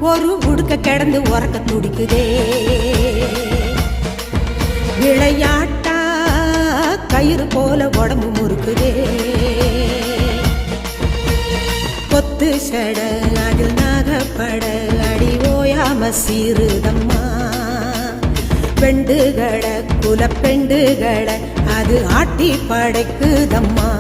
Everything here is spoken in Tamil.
ஒரு உடுக்க கிடந்து உறக்க துடிக்குதே. விளையாட்டா கயிறு போல உடம்பு முறுக்குதே. கொத்து சட அதில் நாகப்பட அடி ஓயாம சீருதம்மா. பெண்டுகட குல பெண்டுகட அது ஆட்டி படைக்குதம்மா.